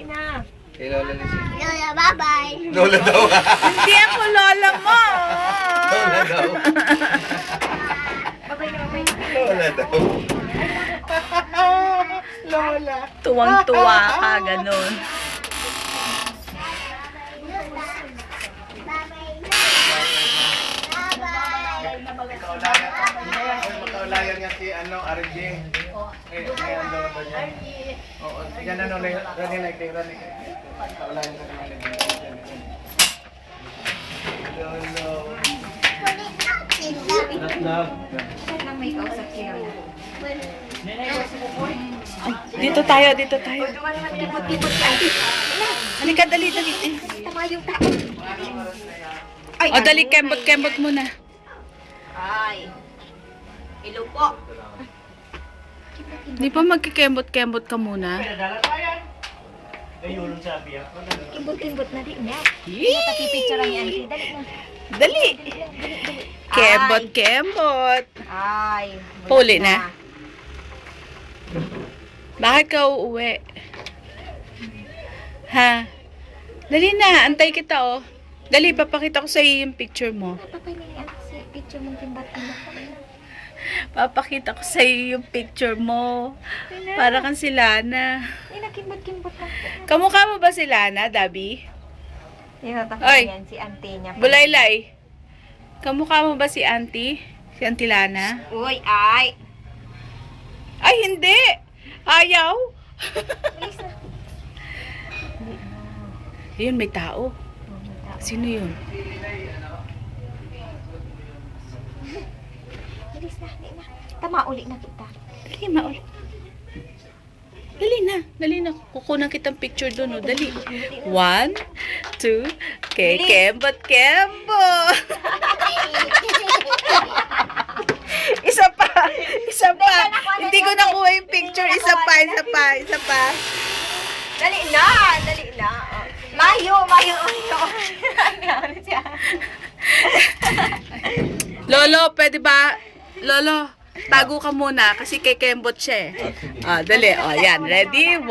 Na. Kay Lola Lizzie. Lola, bye-bye. Lola daw. Hindi ako lola mo. Lola daw. Bye-bye na, bye-bye. Lola daw. Lola. Tuwang-tuwa ka, ganun. Makaulayan nga si RJ. Ngayon daw ba niya? Oo, sige na running like running. Makaulayan ka naman niya. Lolo. Nang may kausap si Lola. Dito tayo, dito tayo. Tipot-tipot ka. Halika, dali, dali. Tama yung tao. O, dali, kembot-kembot muna. Ay. Hello po. Di pa magkikembot-kembot ka muna? Kimbot-kimbot na din na. Yee! Picture ang auntie. Dali na. Dali. Kembot-kembot. Ay. Huli na. Bakit ka uuwi? Ha? Dali na, antay kita oh. Dali, papakita ko sa iyo yung picture mo. Papay na yung si picture mong kimbat-kimbat. Papakita ko sa iyo yung picture mo. Para kang si Lana. Ay, nakimbat-kimbat na. Kamukha mo ba si Lana, Dabi? Yung Oy. tatakot yan, si auntie niya. Bulaylay. Kamukha mo ba si Auntie? Si Auntie Lana? Uy, ay. Ay, hindi! Ayaw! Bilis na. Ayun, may tao. Sino yun? Bilis na, di na. Tama, uli na kita. Dali, maul. Dali na. Kukunan kitang picture doon, oh. Dali. 1, 2, okay, kembot. Isa pa. Hindi ko nakuha yung picture. Isa pa. Dali na. Oh. Mayo. Lolo, pwede ba? Lolo, tago ka muna kasi kay kembot siya eh. Dali. Yan. Ready? 1,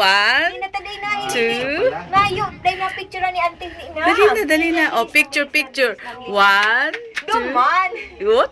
Taday na. 2. Mayo, dahil na picture ni auntie na. Dali na. Oh, picture. 1, 2. Duman. Ut.